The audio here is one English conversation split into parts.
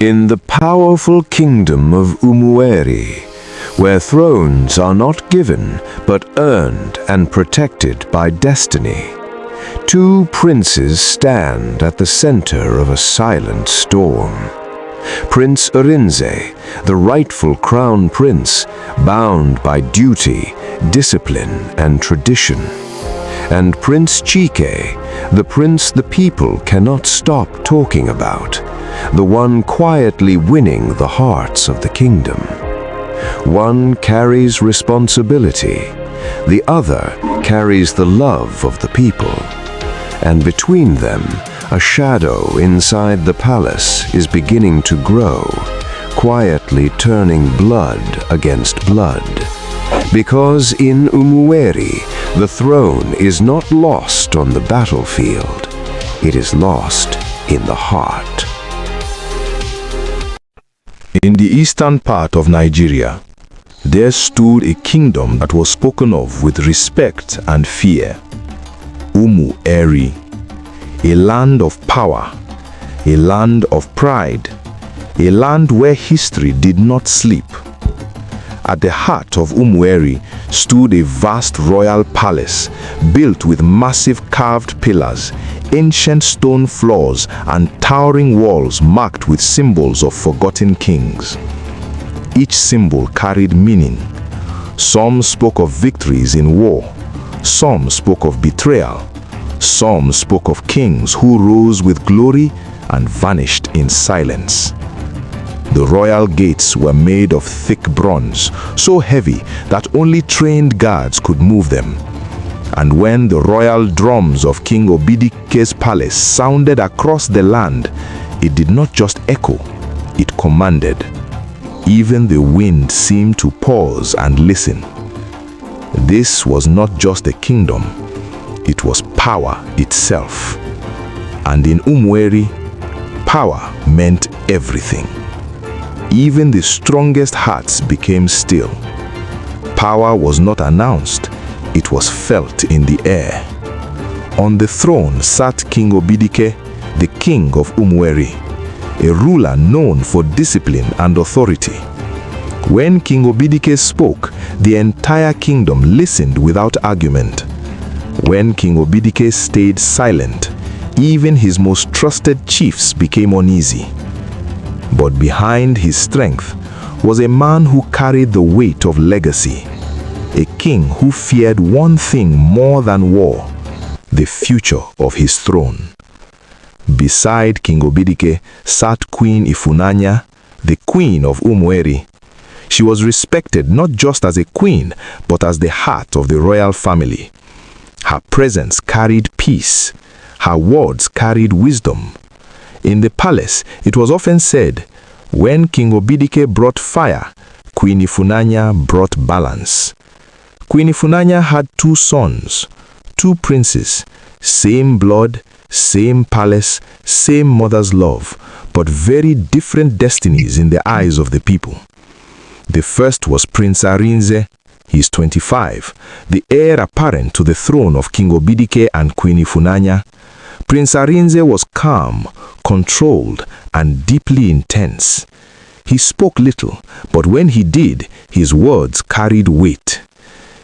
In the powerful kingdom of Umueri, where thrones are not given but earned and protected by destiny, two princes stand at the center of a silent storm. Prince Arinze, the rightful crown prince, bound by duty, discipline, and tradition, and Prince Chike, the prince the people cannot stop talking about, the one quietly winning the hearts of the kingdom. One carries responsibility, the other carries the love of the people. And between them, a shadow inside the palace is beginning to grow, quietly turning blood against blood. Because in Umueri, the throne is not lost on the battlefield, it is lost in the heart. In the eastern part of Nigeria, there stood a kingdom that was spoken of with respect and fear. Umueri, a land of power, a land of pride, a land where history did not sleep. At the heart of Umueri stood a vast royal palace built with massive carved pillars, ancient stone floors, and towering walls marked with symbols of forgotten kings. Each symbol carried meaning. Some spoke of victories in war, some spoke of betrayal, some spoke of kings who rose with glory and vanished in silence. The royal gates were made of thick bronze, so heavy that only trained guards could move them. And when the royal drums of King Obidike's palace sounded across the land, it did not just echo, it commanded. Even the wind seemed to pause and listen. This was not just a kingdom, it was power itself. And in Umueri, power meant everything. Even the strongest hearts became still. Power was not announced, it was felt in the air. On the throne sat King Obidike, the king of Umueri, a ruler known for discipline and authority. When King Obidike spoke, the entire kingdom listened without argument. When King Obidike stayed silent, even his most trusted chiefs became uneasy. But behind his strength was a man who carried the weight of legacy, a king who feared one thing more than war, the future of his throne. Beside King Obidike sat Queen Ifunanya, the queen of Umueri. She was respected not just as a queen, but as the heart of the royal family. Her presence carried peace. Her words carried wisdom. In the palace, it was often said, when King Obidike brought fire, Queen Ifunanya brought balance. Queen Ifunanya had two sons, two princes, same blood, same palace, same mother's love, but very different destinies in the eyes of the people. The first was Prince Arinze. He is 25, the heir apparent to the throne of King Obidike and Queen Ifunanya. Prince Arinze was calm, controlled, and deeply intense. He spoke little, but when he did, his words carried weight.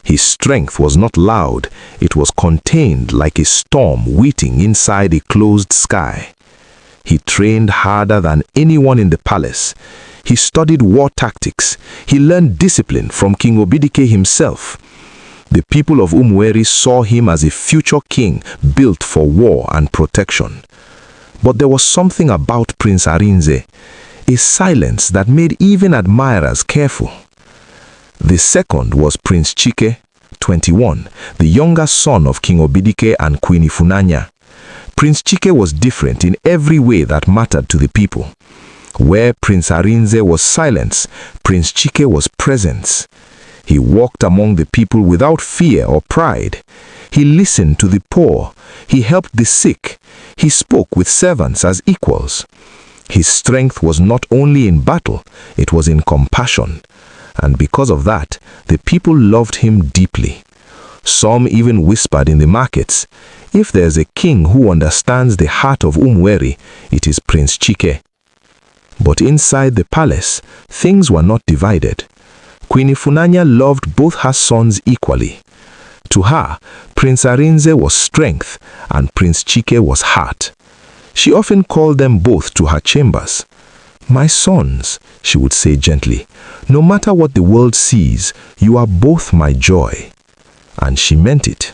His strength was not loud, it was contained like a storm waiting inside a closed sky. He trained harder than anyone in the palace. He studied war tactics. He learned discipline from King Obidike himself. The people of Umueri saw him as a future king built for war and protection. But there was something about Prince Arinze, a silence that made even admirers careful. The second was Prince Chike, 21, the younger son of King Obidike and Queen Ifunanya. Prince Chike was different in every way that mattered to the people. Where Prince Arinze was silence, Prince Chike was presence. He walked among the people without fear or pride. He listened to the poor. He helped the sick. He spoke with servants as equals. His strength was not only in battle, it was in compassion. And because of that, the people loved him deeply. Some even whispered in the markets, if there's a king who understands the heart of Umueri, it is Prince Chike. But inside the palace, things were not divided. Queen Ifunanya loved both her sons equally. To her, Prince Arinze was strength and Prince Chike was heart. She often called them both to her chambers. "My sons," she would say gently, "no matter what the world sees, you are both my joy." And she meant it.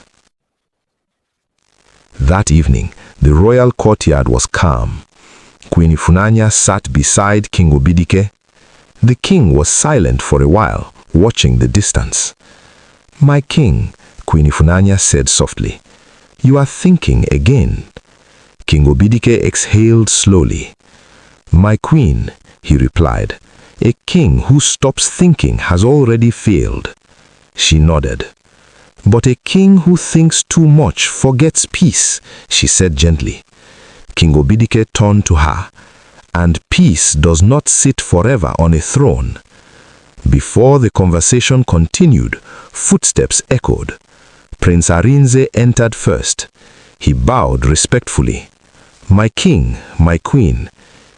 That evening, the royal courtyard was calm. Queen Ifunanya sat beside King Obidike. The king was silent for a while, watching the distance. "My king," Queen Ifunanya said softly, "you are thinking again." King Obidike exhaled slowly. "My queen," he replied, "a king who stops thinking has already failed." She nodded. "But a king who thinks too much forgets peace," she said gently. King Obidike turned to her. "And peace does not sit forever on a throne." Before the conversation continued, footsteps echoed. Prince Arinze entered first. He bowed respectfully. "My king, my queen."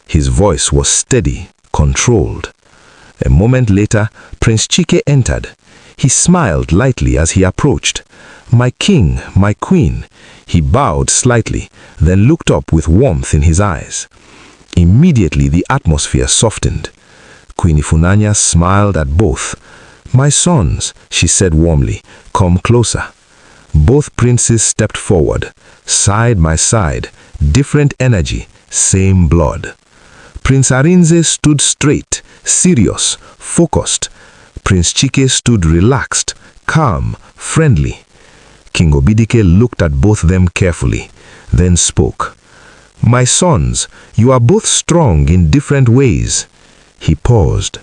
His voice was steady, controlled. A moment later, Prince Chike entered. He smiled lightly as he approached. "My king, my queen." He bowed slightly, then looked up with warmth in his eyes. Immediately the atmosphere softened. Queen Ifunanya smiled at both. "My sons," she said warmly, "come closer." Both princes stepped forward, side by side, different energy, same blood. Prince Arinze stood straight, serious, focused. Prince Chike stood relaxed, calm, friendly. King Obidike looked at both them carefully, then spoke. "My sons, you are both strong in different ways." He paused.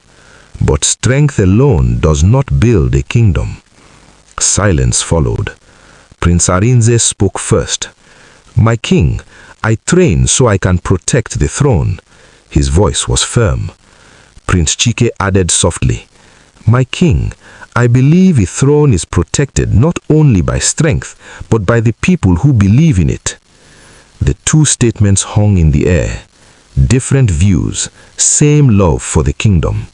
"But strength alone does not build a kingdom." Silence followed. Prince Arinze spoke first. "My king, I train so I can protect the throne." His voice was firm. Prince Chike added softly, "My king, I believe a throne is protected not only by strength, but by the people who believe in it." The two statements hung in the air. Different views, same love for the kingdom.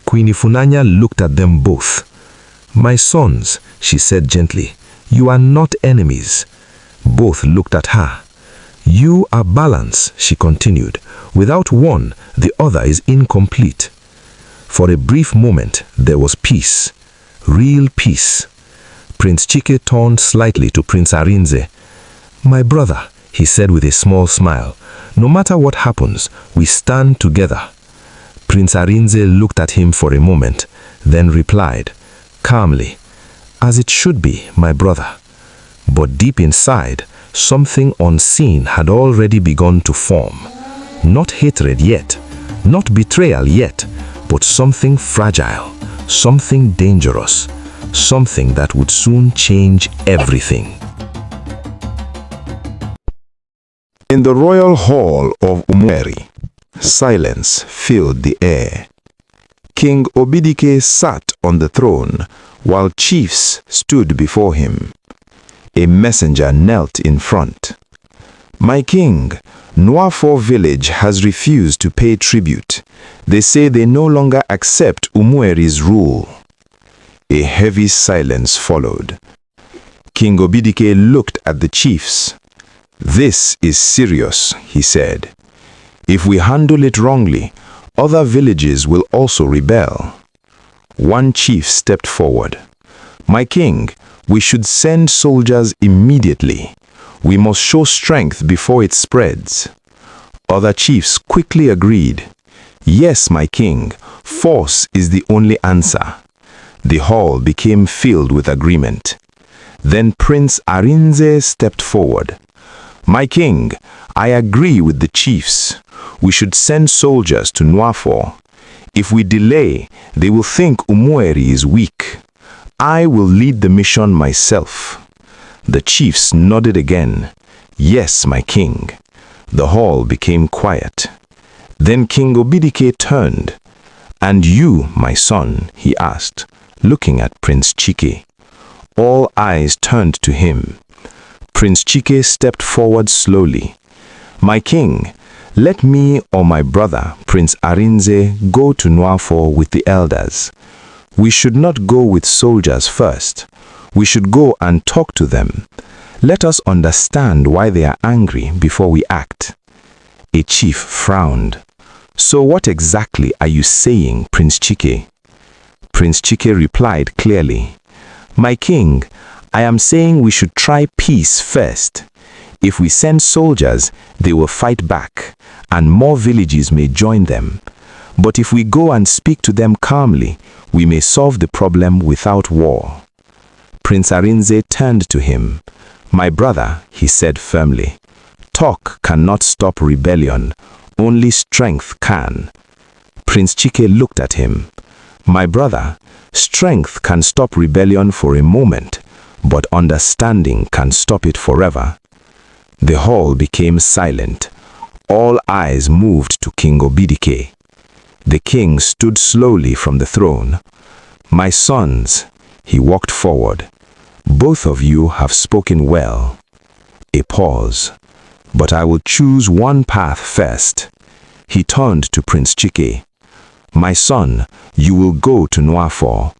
Queen Ifunanya looked at them both. "My sons," she said gently, "you are not enemies." Both looked at her. "You are balance," she continued. "Without one, the other is incomplete." For a brief moment, there was peace. Real peace. Prince Chike turned slightly to Prince Arinze. "My brother," he said with a small smile, "no matter what happens, we stand together." Prince Arinze looked at him for a moment, then replied, calmly, "As it should be, my brother." But deep inside, something unseen had already begun to form. Not hatred yet, not betrayal yet, but something fragile, something dangerous, something that would soon change everything. In the royal hall of Umueri, silence filled the air. King Obidike sat on the throne while chiefs stood before him. A messenger knelt in front. "My king, Nwafo village has refused to pay tribute. They say they no longer accept Umueri's rule." A heavy silence followed. King Obidike looked at the chiefs. "This is serious," he said. "If we handle it wrongly, other villages will also rebel." One chief stepped forward. "My king, we should send soldiers immediately. We must show strength before it spreads." Other chiefs quickly agreed. "Yes, my king, force is the only answer." The hall became filled with agreement. Then Prince Arinze stepped forward. "My king, I agree with the chiefs. We should send soldiers to Nwafo. If we delay, they will think Umueri is weak. I will lead the mission myself." The chiefs nodded again. "Yes, my king." The hall became quiet. Then King Obidike turned. "And you, my son?" he asked, looking at Prince Chike. All eyes turned to him. Prince Chike stepped forward slowly. "My king, Let me or my brother, Prince Arinze, go to Nwafo with the elders. We should not go with soldiers first. We should go and talk to them. Let us understand why they are angry before we act." A chief frowned. "So what exactly are you saying, Prince Chike?" Prince Chike replied clearly, "My king, I am saying we should try peace first. If we send soldiers, they will fight back, and more villages may join them. But if we go and speak to them calmly, we may solve the problem without war." Prince Arinze turned to him. "My brother," he said firmly, "talk cannot stop rebellion. Only strength can." Prince Chike looked at him. "My brother, strength can stop rebellion for a moment, but understanding can stop it forever." The hall became silent. All eyes moved to King Obidike. The king stood slowly from the throne. "My sons," he walked forward, "both of you have spoken well." A pause. "But I will choose one path first." He turned to Prince Chike. "My son, you will go to Nwafo."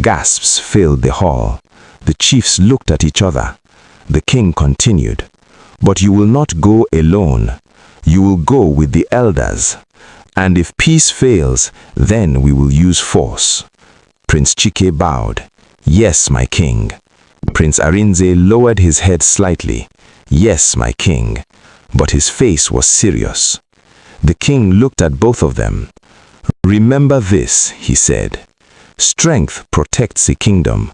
Gasps filled the hall. The chiefs looked at each other. The king continued, "But you will not go alone. You will go with the elders. And if peace fails, then we will use force." Prince Chike bowed. "Yes, my king." Prince Arinze lowered his head slightly. "Yes, my king." But his face was serious. The king looked at both of them. "Remember this," he said. "Strength protects a kingdom,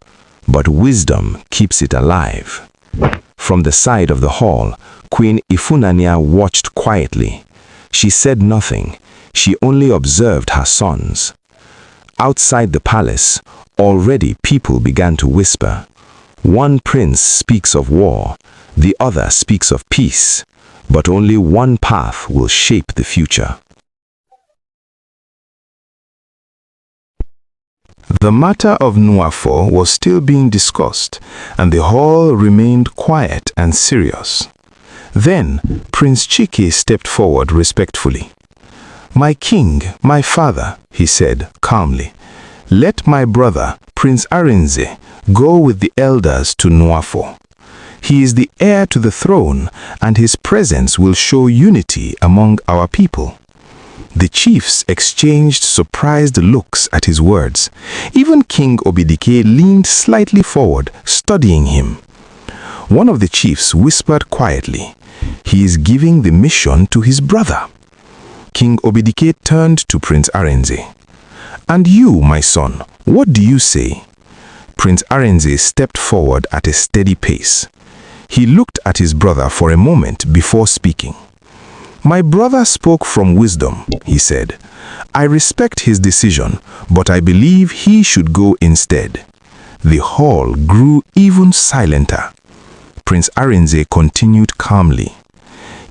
but wisdom keeps it alive." From the side of the hall, Queen Ifunanya watched quietly. She said nothing. She only observed her sons. Outside the palace, already people began to whisper. One prince speaks of war, the other speaks of peace, but only one path will shape the future. The matter of Nwafo was still being discussed, and the hall remained quiet and serious. Then Prince Chike stepped forward respectfully. "My king, my father," he said calmly, "let my brother, Prince Arinze, go with the elders to Nwafo. He is the heir to the throne, and his presence will show unity among our people." The chiefs exchanged surprised looks at his words. Even King Obidike leaned slightly forward, studying him. One of the chiefs whispered quietly, "He is giving the mission to his brother." King Obidike turned to Prince Arinze. "And you, my son, what do you say?" Prince Arinze stepped forward at a steady pace. He looked at his brother for a moment before speaking. "My brother spoke from wisdom," he said. "I respect his decision, but I believe he should go instead." The hall grew even silenter. Prince Arinze continued calmly.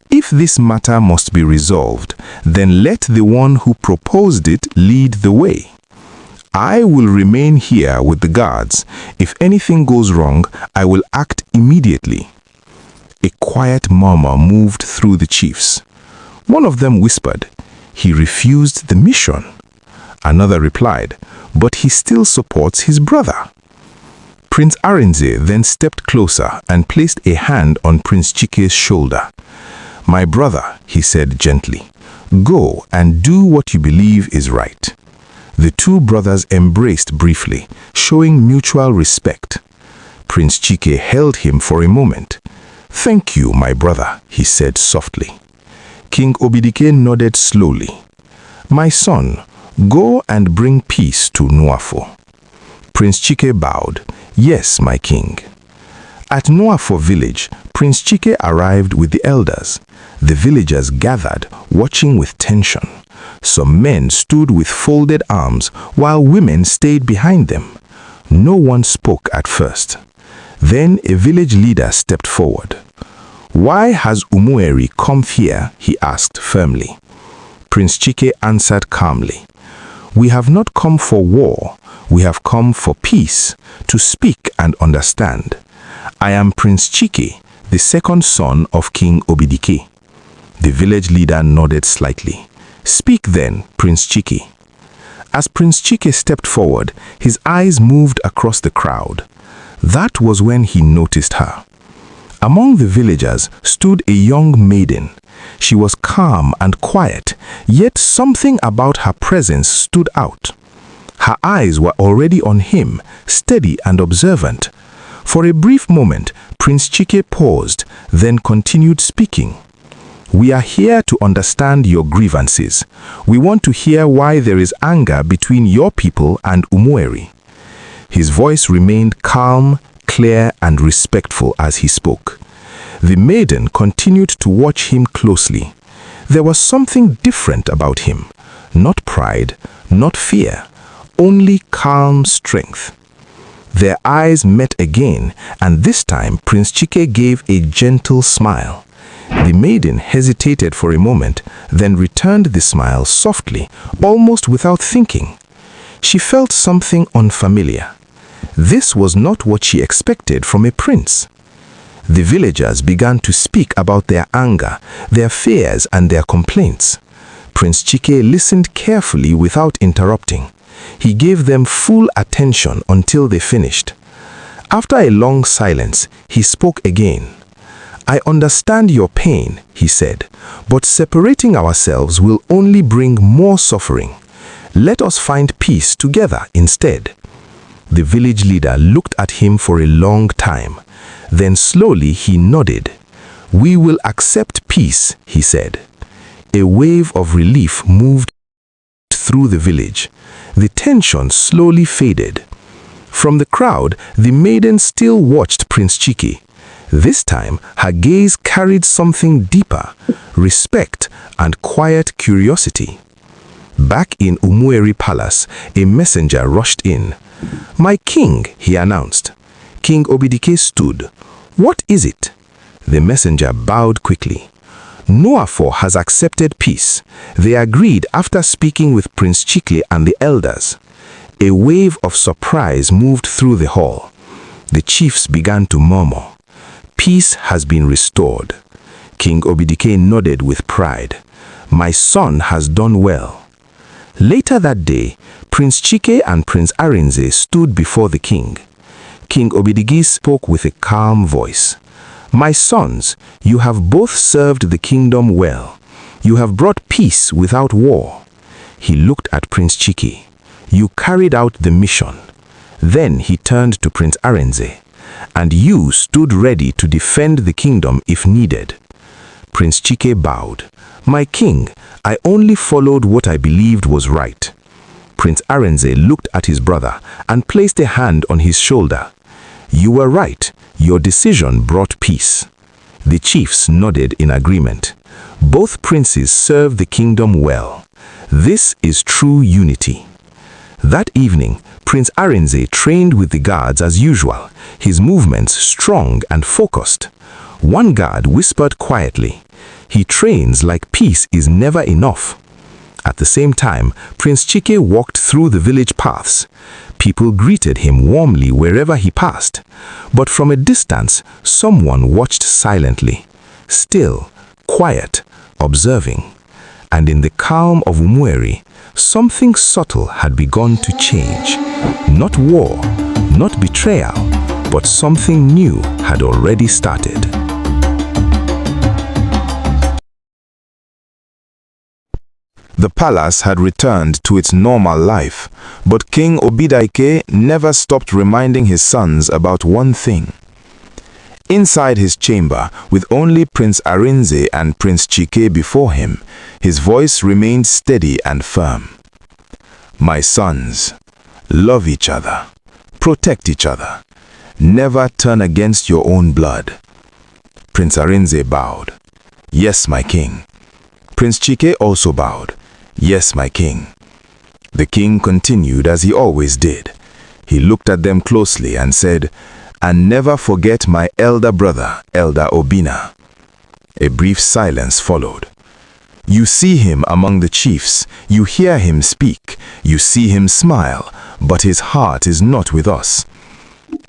"If this matter must be resolved, then let the one who proposed it lead the way. I will remain here with the guards. If anything goes wrong, I will act immediately." A quiet murmur moved through the chiefs. One of them whispered, "He refused the mission." Another replied, "But he still supports his brother." Prince Arinze then stepped closer and placed a hand on Prince Chike's shoulder. "My brother," he said gently, "go and do what you believe is right." The two brothers embraced briefly, showing mutual respect. Prince Chike held him for a moment. "Thank you, my brother," he said softly. King Obidike nodded slowly. "My son, go and bring peace to Nwafo." Prince Chike bowed. "Yes, my king." At Nwafo village, Prince Chike arrived with the elders. The villagers gathered, watching with tension. Some men stood with folded arms, while women stayed behind them. No one spoke at first. Then a village leader stepped forward. "Why has Umueri come here?" he asked firmly. Prince Chike answered calmly. "We have not come for war. We have come for peace, to speak and understand. I am Prince Chike, the second son of King Obidike." The village leader nodded slightly. "Speak then, Prince Chike." As Prince Chike stepped forward, his eyes moved across the crowd. That was when he noticed her. Among the villagers stood a young maiden. She was calm and quiet, yet something about her presence stood out. Her eyes were already on him, steady and observant. For a brief moment, Prince Chike paused, then continued speaking. "We are here to understand your grievances. We want to hear why there is anger between your people and Umueri." His voice remained calm, clear, and respectful as he spoke. The maiden continued to watch him closely. There was something different about him. Not pride, not fear, only calm strength. Their eyes met again, and this time Prince Chike gave a gentle smile. The maiden hesitated for a moment, then returned the smile softly, almost without thinking. She felt something unfamiliar. This was not what she expected from a prince. The villagers began to speak about their anger, their fears, and their complaints. Prince Chike listened carefully without interrupting. He gave them full attention until they finished. After a long silence, he spoke again. "I understand your pain," he said, "but separating ourselves will only bring more suffering. Let us find peace together instead." The village leader looked at him for a long time. Then slowly he nodded. "We will accept peace," he said. A wave of relief moved through the village. The tension slowly faded. From the crowd, the maiden still watched Prince Chike. This time, her gaze carried something deeper, respect and quiet curiosity. Back in Umueri Palace, a messenger rushed in. "My king," he announced. King Obidike stood. "What is it?" The messenger bowed quickly. "Nuafo has accepted peace. They agreed after speaking with Prince Chike and the elders." A wave of surprise moved through the hall. The chiefs began to murmur. Peace has been restored. King Obidike nodded with pride. "My son has done well." Later that day, Prince Chike and Prince Arinze stood before the king. King Obidike spoke with a calm voice. "My sons, you have both served the kingdom well. You have brought peace without war." He looked at Prince Chike. "You carried out the mission." Then he turned to Prince Arinze. "And you stood ready to defend the kingdom if needed." Prince Chike bowed. "My king, I only followed what I believed was right." Prince Arinze looked at his brother and placed a hand on his shoulder. "You were right. Your decision brought peace." The chiefs nodded in agreement. Both princes served the kingdom well. This is true unity. That evening, Prince Arinze trained with the guards as usual, his movements strong and focused. One guard whispered quietly, "He trains like peace is never enough." At the same time, Prince Chike walked through the village paths. People greeted him warmly wherever he passed. But from a distance, someone watched silently, still, quiet, observing. And in the calm of Umueri, something subtle had begun to change. Not war, not betrayal, but something new had already started. The palace had returned to its normal life, but King Obidike never stopped reminding his sons about one thing. Inside his chamber, with only Prince Arinze and Prince Chike before him, his voice remained steady and firm. "My sons, love each other, protect each other, never turn against your own blood." Prince Arinze bowed. "Yes, my king." Prince Chike also bowed. "Yes, my king." The king continued as he always did. He looked at them closely and said, "And never forget my elder brother, Elder Obina." A brief silence followed. "You see him among the chiefs, you hear him speak, you see him smile, but his heart is not with us."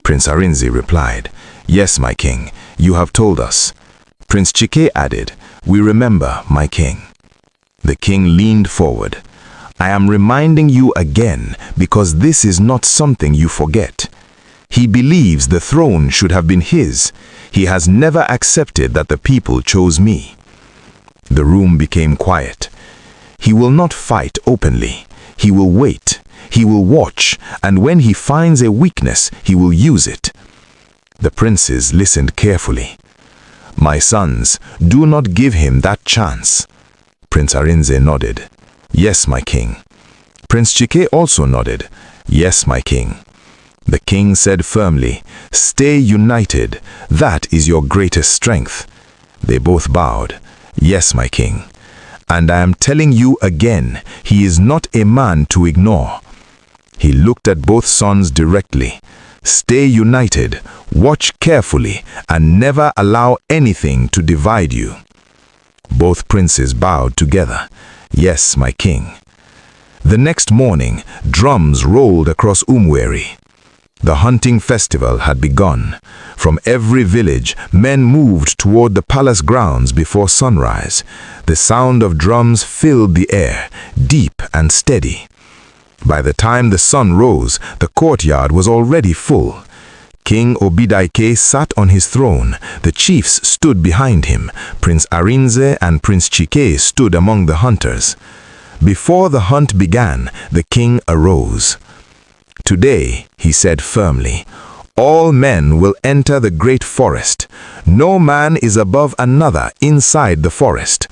Prince Arinze replied, "Yes, my king, you have told us." Prince Chike added, "We remember, my king." The king leaned forward. "I am reminding you again because this is not something you forget. He believes the throne should have been his. He has never accepted that the people chose me." The room became quiet. "He will not fight openly. He will wait. He will watch, and when he finds a weakness, he will use it." The princes listened carefully. "My sons, do not give him that chance." Prince Arinze nodded. "Yes, my king." Prince Chike also nodded. "Yes, my king." The king said firmly, "Stay united. That is your greatest strength." They both bowed. "Yes, my king. And I am telling you again, he is not a man to ignore." He looked at both sons directly. "Stay united, watch carefully, and never allow anything to divide you." Both princes bowed together. "Yes, my king." The next morning, drums rolled across Umueri. The hunting festival had begun. From every village, men moved toward the palace grounds before sunrise. The sound of drums filled the air, deep and steady. By the time the sun rose, the courtyard was already full. King Obidaike sat on his throne. The chiefs stood behind him. Prince Arinze and Prince Chike stood among the hunters. Before the hunt began, the king arose. "Today," he said firmly, "all men will enter the great forest. No man is above another inside the forest."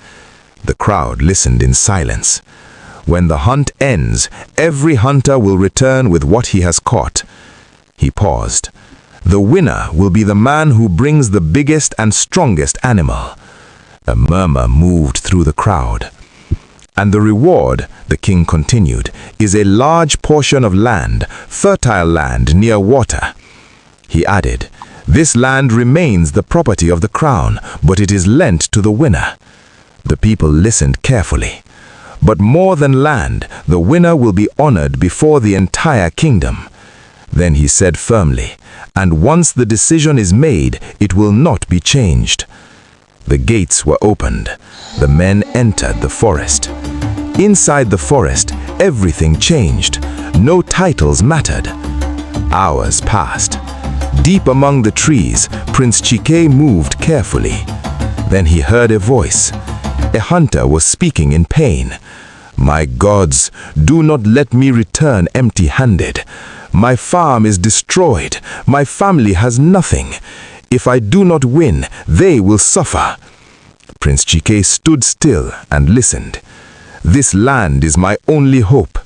The crowd listened in silence. "When the hunt ends, every hunter will return with what he has caught." He paused. "The winner will be the man who brings the biggest and strongest animal." A murmur moved through the crowd. "And the reward," the king continued, "is a large portion of land, fertile land near water." He added, "This land remains the property of the crown, but it is lent to the winner." The people listened carefully. "But more than land, the winner will be honored before the entire kingdom." Then he said firmly, "And once the decision is made, it will not be changed." The gates were opened. The men entered the forest. Inside the forest, everything changed. No titles mattered. Hours passed. Deep among the trees, Prince Chike moved carefully. Then he heard a voice. A hunter was speaking in pain. "My gods, do not let me return empty-handed. My farm is destroyed. My family has nothing. If I do not win, they will suffer." Prince Chike stood still and listened. "This land is my only hope."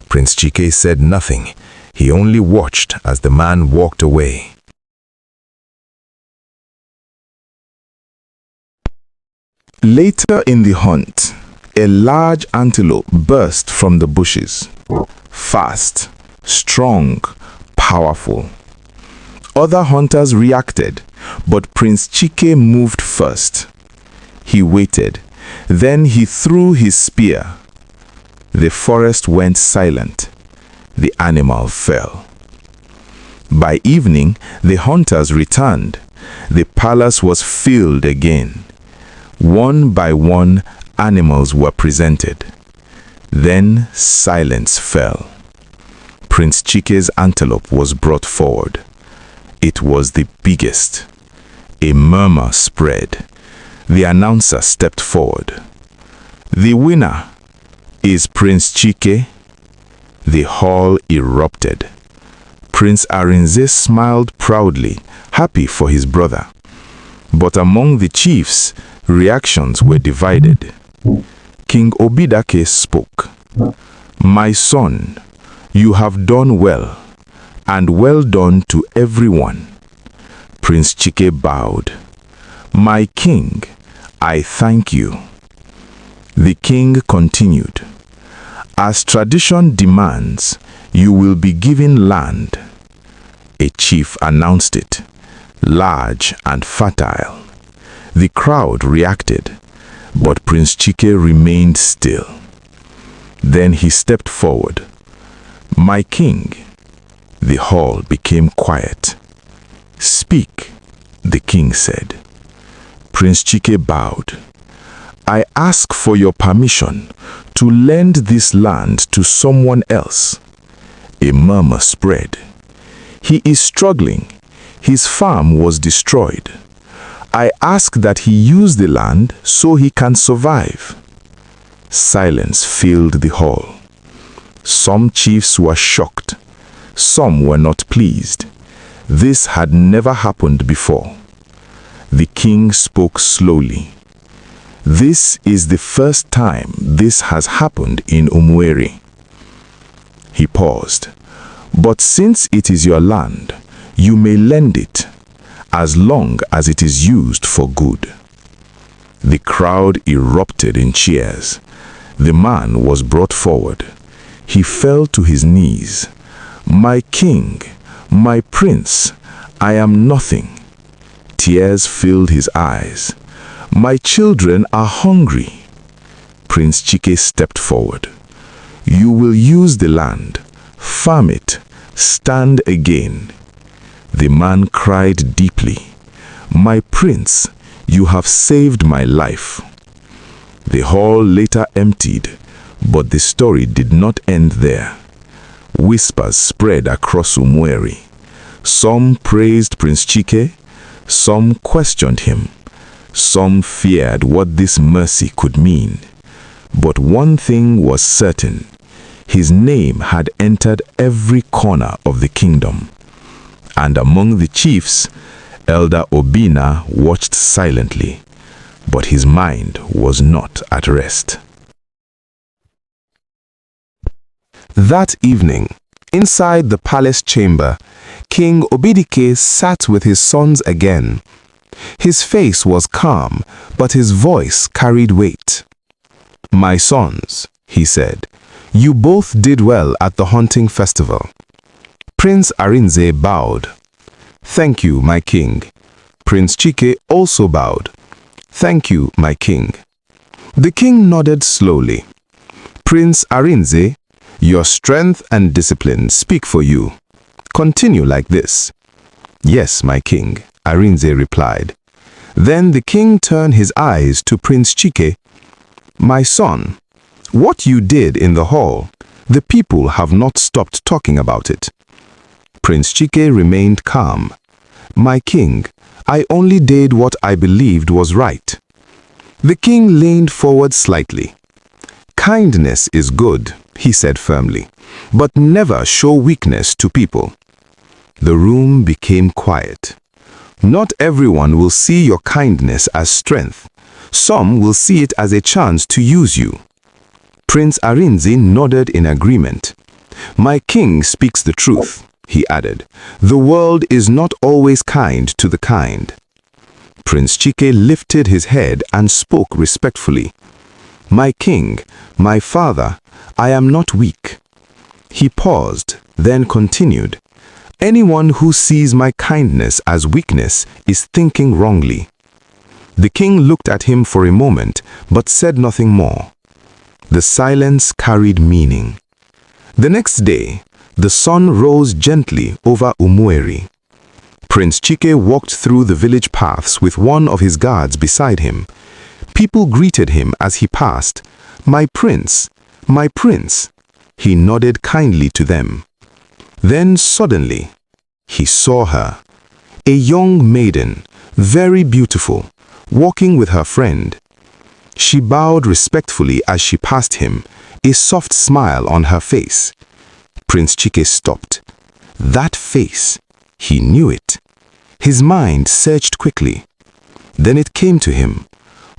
Prince Chike said nothing. He only watched as the man walked away. Later in the hunt, a large antelope burst from the bushes. Fast, strong, powerful. Other hunters reacted, but Prince Chike moved first. He waited. Then he threw his spear. The forest went silent. The animal fell. By evening, the hunters returned. The palace was filled again. One by one, animals were presented. Then silence fell. Prince Chike's antelope was brought forward. It was the biggest. A murmur spread. The announcer stepped forward. "The winner is Prince Chike." The hall erupted. Prince Arinze smiled proudly, happy for his brother. But among the chiefs, reactions were divided. King Obidaike spoke. "My son, you have done well, and well done to everyone." Prince Chike bowed. "My king, I thank you." The king continued. "As tradition demands, you will be given land." A chief announced it, large and fertile. The crowd reacted, but Prince Chike remained still. Then he stepped forward. "My king." The hall became quiet. "Speak," the king said. Prince Chike bowed. I ask for your permission to lend this land to someone else. A murmur spread. He is struggling. His farm was destroyed. I ask that he use the land so he can survive. Silence filled the hall. Some chiefs were shocked. Some were not pleased. This had never happened before. The king spoke slowly. This is the first time this has happened in Umueri. He paused. But since it is your land, you may lend it, as long as it is used for good. The crowd erupted in cheers. The man was brought forward. He fell to his knees. My king, my prince, I am nothing. Tears filled his eyes. My children are hungry. Prince Chike stepped forward. You will use the land, farm it, stand again. The man cried deeply. My prince, you have saved my life. The hall later emptied, but the story did not end there. Whispers spread across Umueri. Some praised Prince Chike, some questioned him. Some feared what this mercy could mean. But one thing was certain. His name had entered every corner of the kingdom. And among the chiefs, Elder Obina watched silently, but his mind was not at rest. That evening, inside the palace chamber, King Obidike sat with his sons again. His face was calm, but his voice carried weight. My sons, he said, you both did well at the hunting festival. Prince Arinze bowed. Thank you, my king. Prince Chike also bowed. Thank you, my king. The king nodded slowly. Prince Arinze, your strength and discipline speak for you. Continue like this. Yes, my king, Arinze replied. Then the king turned his eyes to Prince Chike. My son, what you did in the hall, the people have not stopped talking about it. Prince Chike remained calm. My king, I only did what I believed was right. The king leaned forward slightly. Kindness is good, he said firmly, but never show weakness to people. The room became quiet. Not everyone will see your kindness as strength. Some will see it as a chance to use you. Prince Arinze nodded in agreement. My king speaks the truth, he added. The world is not always kind to the kind. Prince Chike lifted his head and spoke respectfully. My king, my father, I am not weak. He paused, then continued. Anyone who sees my kindness as weakness is thinking wrongly. The king looked at him for a moment, but said nothing more. The silence carried meaning. The next day, the sun rose gently over Umueri. Prince Chike walked through the village paths with one of his guards beside him. People greeted him as he passed. My prince, my prince. He nodded kindly to them. Then suddenly, he saw her, a young maiden, very beautiful, walking with her friend. She bowed respectfully as she passed him, a soft smile on her face. Prince Chike stopped. That face, he knew it. His mind searched quickly. Then it came to him,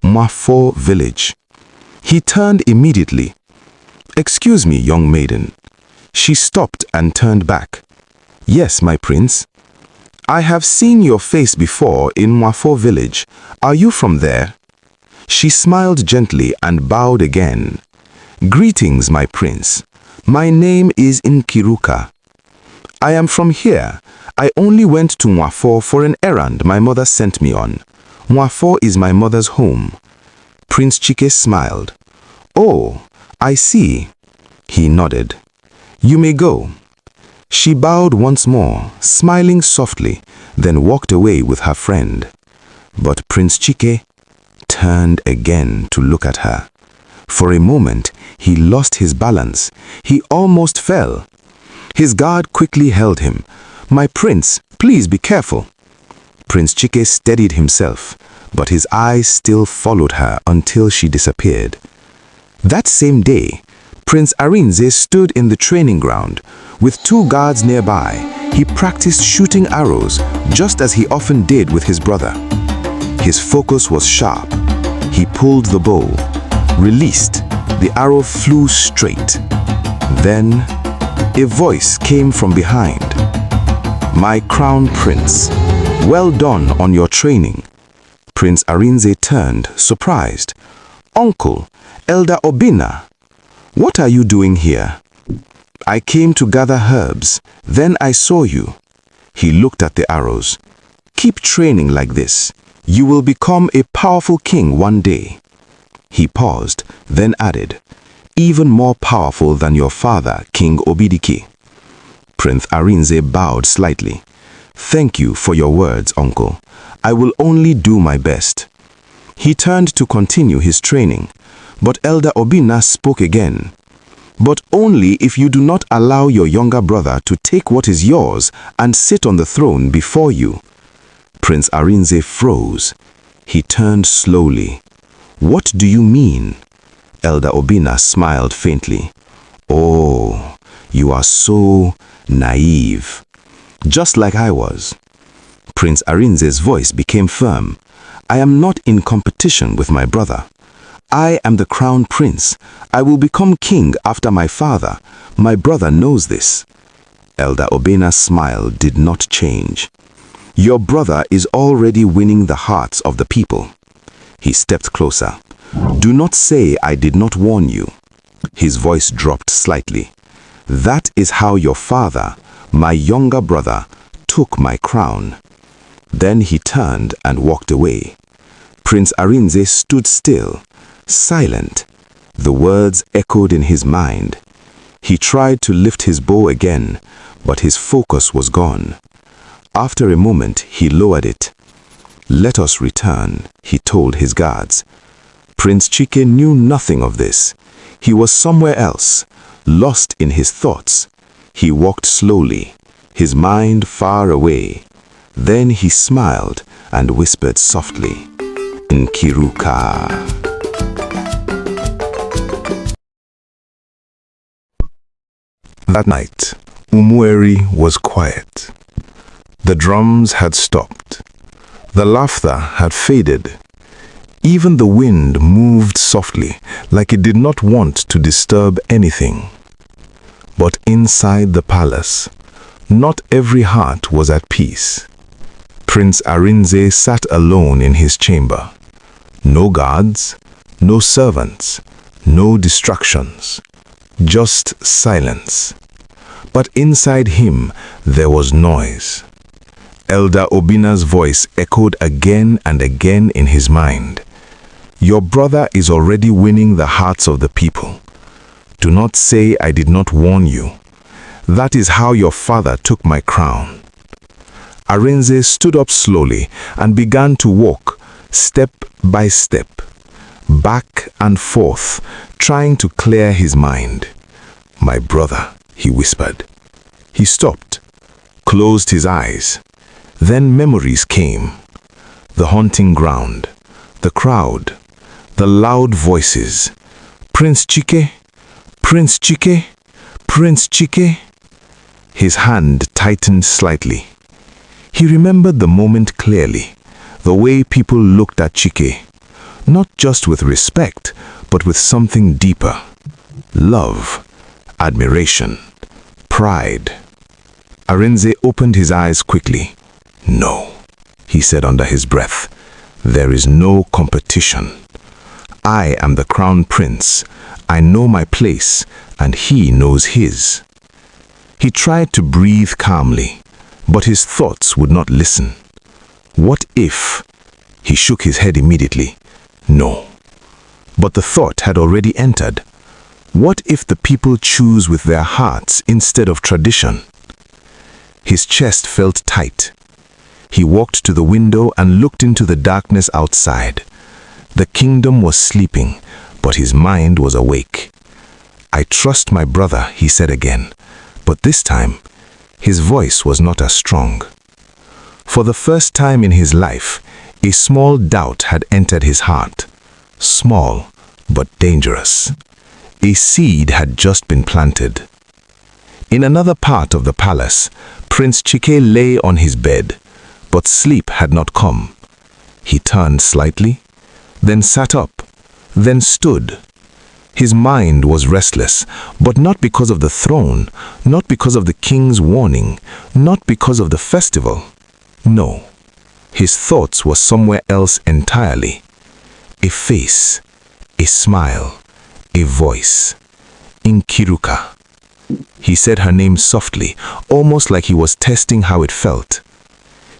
Mwafo village. He turned immediately. Excuse me, young maiden. She stopped and turned back. Yes, my prince. I have seen your face before in Mwafo village. Are you from there? She smiled gently and bowed again. Greetings, my prince. My name is Nkiruka. I am from here. I only went to Mwafo for an errand my mother sent me on. Mwafo is my mother's home. Prince Chike smiled. Oh, I see. He nodded. You may go. She bowed once more, smiling softly, then walked away with her friend. But Prince Chike turned again to look at her. For a moment, he lost his balance. He almost fell. His guard quickly held him. "My prince, please be careful." Prince Chike steadied himself, but his eyes still followed her until she disappeared. That same day, Prince Arinze stood in the training ground. With 2 guards nearby, he practiced shooting arrows just as he often did with his brother. His focus was sharp. He pulled the bow, released. The arrow flew straight. Then, a voice came from behind. "My crown prince, well done on your training." Prince Arinze turned, surprised. "Uncle, Elder Obina, what are you doing here?" "I came to gather herbs. Then I saw you." He looked at the arrows. "Keep training like this. You will become a powerful king one day." He paused, then added, "Even more powerful than your father, King Obidike." Prince Arinze bowed slightly. "Thank you for your words, uncle. I will only do my best." He turned to continue his training, but Elder Obina spoke again. "But only if you do not allow your younger brother to take what is yours and sit on the throne before you." Prince Arinze froze. He turned slowly. "What do you mean?" Elder Obina smiled faintly. "Oh, you are so naive. Just like I was." Prince Arinze's voice became firm. "I am not in competition with my brother. I am the crown prince. I will become king after my father. My brother knows this." Elder Obina's smile did not change. "Your brother is already winning the hearts of the people." He stepped closer. "Do not say I did not warn you." His voice dropped slightly. "That is how your father, my younger brother, took my crown." Then he turned and walked away. Prince Arinze stood still, silent. The words echoed in his mind. He tried to lift his bow again, but his focus was gone. After a moment, he lowered it. "Let us return," he told his guards. Prince Chike knew nothing of this. He was somewhere else, lost in his thoughts. He walked slowly, his mind far away. Then he smiled and whispered softly, "Nkiruka." That night, Umueri was quiet. The drums had stopped. The laughter had faded. Even the wind moved softly, like it did not want to disturb anything. But inside the palace, not every heart was at peace. Prince Arinze sat alone in his chamber. No guards, no servants, no distractions. Just silence. But inside him, there was noise. Elder Obina's voice echoed again and again in his mind. "Your brother is already winning the hearts of the people. Do not say I did not warn you. That is how your father took my crown." Arinze stood up slowly and began to walk, step by step, back and forth, trying to clear his mind. "My brother," he whispered. He stopped, closed his eyes. Then memories came. The hunting ground, the crowd, the loud voices. "Prince Chike, Prince Chike, Prince Chike." His hand tightened slightly. He remembered the moment clearly, the way people looked at Chike, not just with respect, but with something deeper. Love, admiration, pride. Arinze opened his eyes quickly. "No," he said under his breath. "There is no competition. I am the crown prince. I know my place, and he knows his." He tried to breathe calmly, but his thoughts would not listen. What if? He shook his head immediately. No. But the thought had already entered. What if the people choose with their hearts instead of tradition? His chest felt tight. He walked to the window and looked into the darkness outside. The kingdom was sleeping, but his mind was awake. "I trust my brother," he said again, but this time, his voice was not as strong. For the first time in his life, a small doubt had entered his heart. Small, but dangerous. A seed had just been planted. In another part of the palace, Prince Chike lay on his bed, but sleep had not come. He turned slightly, then sat up, then stood. His mind was restless, but not because of the throne, not because of the king's warning, not because of the festival. No, his thoughts were somewhere else entirely. A face, a smile, a voice. Nkiruka. He said her name softly, almost like he was testing how it felt.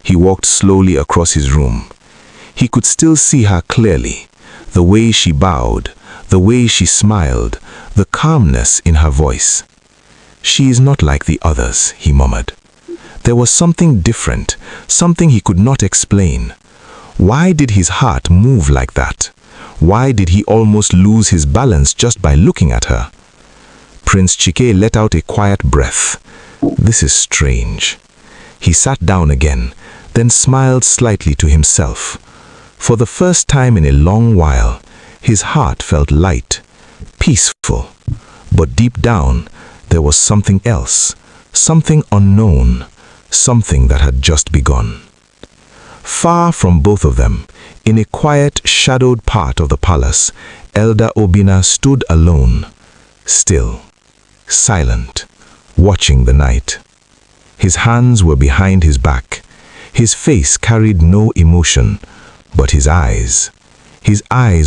He walked slowly across his room. He could still see her clearly, the way she bowed, the way she smiled, the calmness in her voice. "She is not like the others," he murmured. There was something different, something he could not explain. Why did his heart move like that? Why did he almost lose his balance just by looking at her? Prince Chike let out a quiet breath. This is strange. He sat down again, then smiled slightly to himself. For the first time in a long while, his heart felt light, peaceful. But deep down, there was something else, something unknown, something that had just begun. Far from both of them, in a quiet, shadowed part of the palace, Elder Obinna stood alone, still, silent, watching the night. His hands were behind his back. His face carried no emotion, but his eyes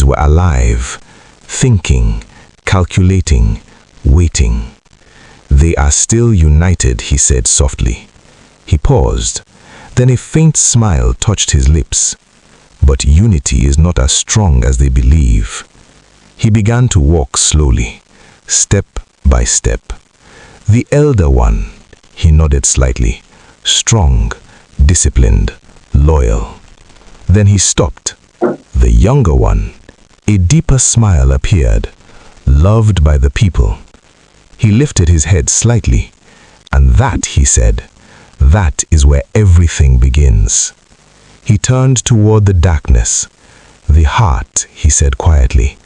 were alive, thinking, calculating, waiting. "They are still united," he said softly. He paused. Then a faint smile touched his lips. But unity is not as strong as they believe. He began to walk slowly, step by step. The elder one, he nodded slightly, strong, disciplined, loyal. Then he stopped. The younger one, a deeper smile appeared, loved by the people. He lifted his head slightly, and that, he said, that is where everything begins. He turned toward the darkness. The heart, he said quietly,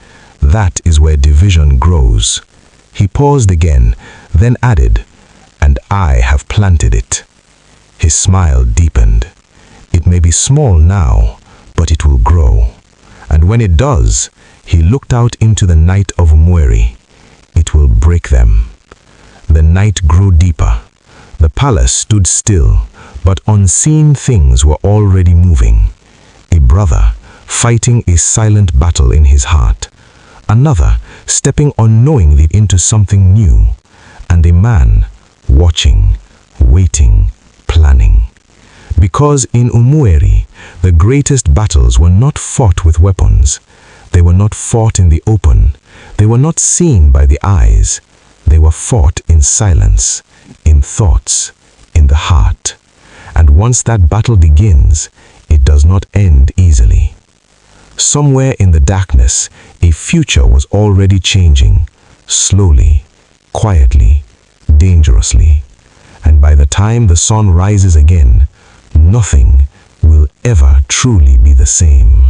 that is where division grows. He paused again, then added, "And I have planted it." His smile deepened. "It may be small now, but it will grow. And when it does," he looked out into the night of Umueri, "it will break them." The night grew deeper. The palace stood still, but unseen things were already moving. A brother fighting a silent battle in his heart. Another stepping unknowingly into something new. And a man watching, waiting, planning. Because in Umueri, the greatest battles were not fought with weapons. They were not fought in the open. They were not seen by the eyes. They were fought in silence, in thoughts, in the heart. And once that battle begins, it does not end easily. Somewhere in the darkness, a future was already changing, slowly, quietly, dangerously. And by the time the sun rises again, nothing will ever truly be the same.